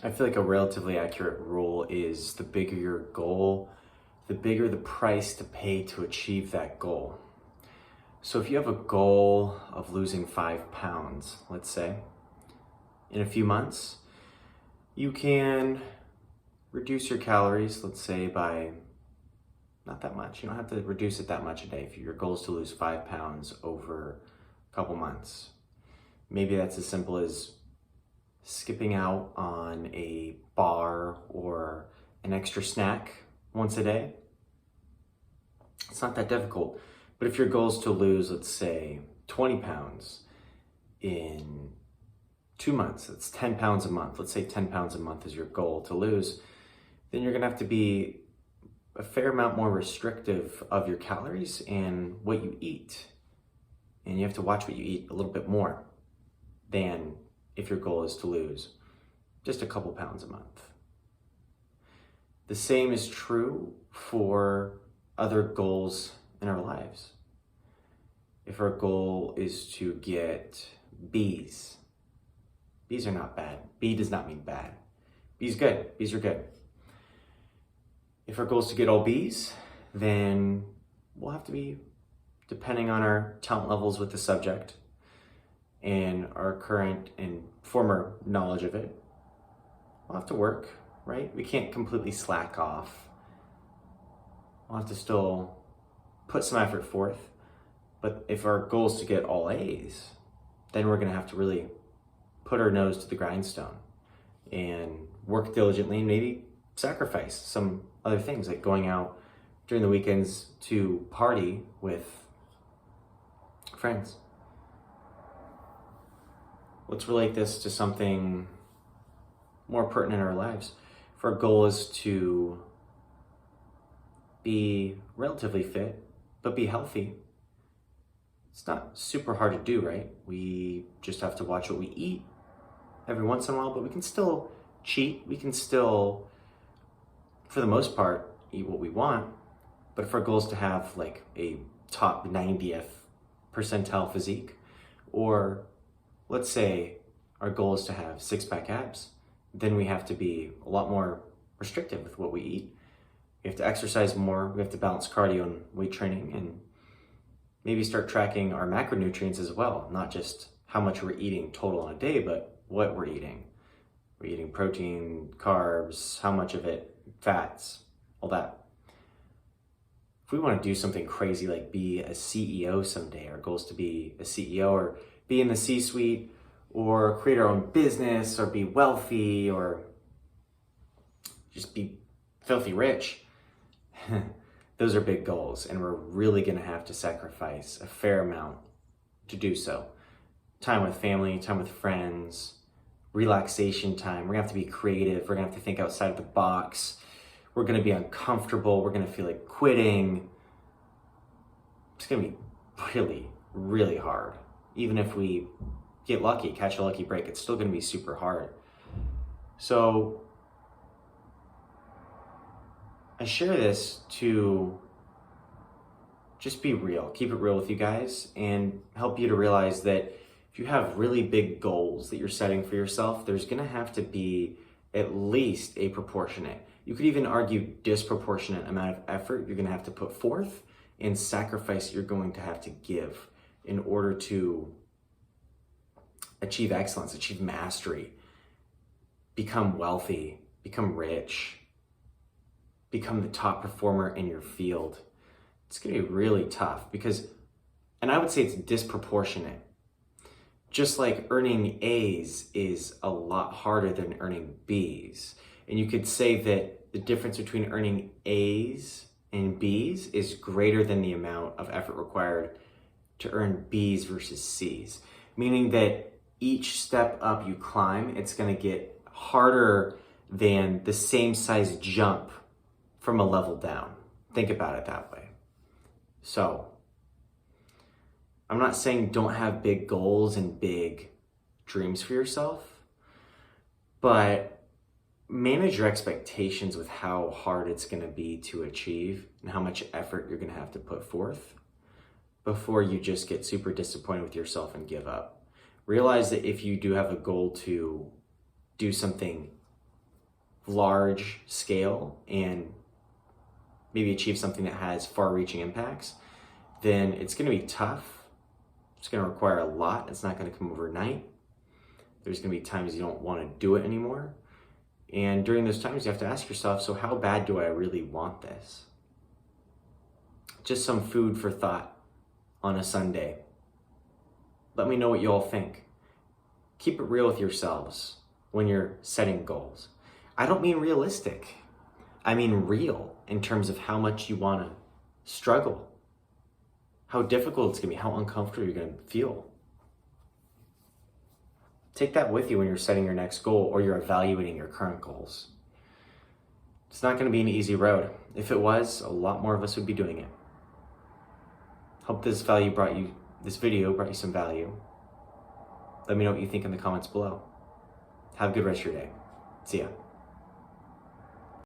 I feel like a relatively accurate rule is the bigger your goal, the bigger the price to pay to achieve that goal. So if you have a goal of losing 5 pounds, let's say, in a few months, you can reduce your calories, let's say by not that much. You don't have to reduce it that much a day if your goal is to lose 5 pounds over a couple months. Maybe that's as simple as skipping out on a bar or an extra snack once a day. It's not that difficult. But if your goal is to lose, let's say, 20 pounds in 2 months, that's 10 pounds a month. Let's say 10 pounds a month is your goal to lose. Then you're gonna have to be a fair amount more restrictive of your calories and what you eat. And you have to watch what you eat a little bit more than if your goal is to lose just a couple pounds a month. The same is true for other goals in our lives. If our goal is to get B's, B's are not bad. B does not mean bad. B's good. B's are good. If our goal is to get all B's, then we'll have to be, depending on our talent levels with the subject and our current and former knowledge of it, we'll have to work, right? We can't completely slack off. We'll have to still put some effort forth. But if our goal is to get all A's, then we're gonna have to really put our nose to the grindstone and work diligently and maybe sacrifice some other things like going out during the weekends to party with friends. Let's relate this to something more pertinent in our lives. If our goal is to be relatively fit, but be healthy, it's not super hard to do, right? We just have to watch what we eat every once in a while, but we can still cheat. We can still, for the most part, eat what we want. But if our goal is to have like a top 90th percentile physique, or let's say our goal is to have six-pack abs, then we have to be a lot more restrictive with what we eat. We have to exercise more. We have to balance cardio and weight training, and maybe start tracking our macronutrients as well, not just how much we're eating total on a day, but what we're eating. We're eating protein, carbs, how much of it, fats, all that. If we want to do something crazy like be a CEO someday, our goal is to be a CEO or be in the C-suite or create our own business or be wealthy or just be filthy rich. Those are big goals, and we're really going to have to sacrifice a fair amount to do so. Time with family, time with friends, relaxation time. We're going to have to be creative. We're going to have to think outside of the box. We're going to be uncomfortable. We're going to feel like quitting. It's going to be really, really hard. Even if we get lucky, catch a lucky break, it's still going to be super hard. So I share this to just be real, keep it real with you guys, and help you to realize that if you have really big goals that you're setting for yourself, there's gonna have to be at least a proportionate, you could even argue disproportionate amount of effort you're gonna have to put forth and sacrifice you're going to have to give in order to achieve excellence, achieve mastery, become wealthy, become rich, become the top performer in your field. It's gonna be really tough because, and I would say it's disproportionate. Just like earning A's is a lot harder than earning B's. And you could say that the difference between earning A's and B's is greater than the amount of effort required to earn B's versus C's. Meaning that each step up you climb, it's gonna get harder than the same size jump from a level down. Think about it that way. So, I'm not saying don't have big goals and big dreams for yourself, but manage your expectations with how hard it's gonna be to achieve and how much effort you're gonna have to put forth before you just get super disappointed with yourself and give up. Realize that if you do have a goal to do something large scale and maybe achieve something that has far-reaching impacts, then it's going to be tough. It's going to require a lot. It's not going to come overnight. There's going to be times you don't want to do it anymore. And during those times, you have to ask yourself, so how bad do I really want this? Just some food for thought on a Sunday. Let me know what you all think. Keep it real with yourselves when you're setting goals. I don't mean realistic. I mean real in terms of how much you want to struggle, how difficult it's going to be, how uncomfortable you're going to feel. Take that with you when you're setting your next goal or you're evaluating your current goals. It's not going to be an easy road. If it was, a lot more of us would be doing it. Hope this video brought you some value. Let me know what you think in the comments below. Have a good rest of your day. See ya.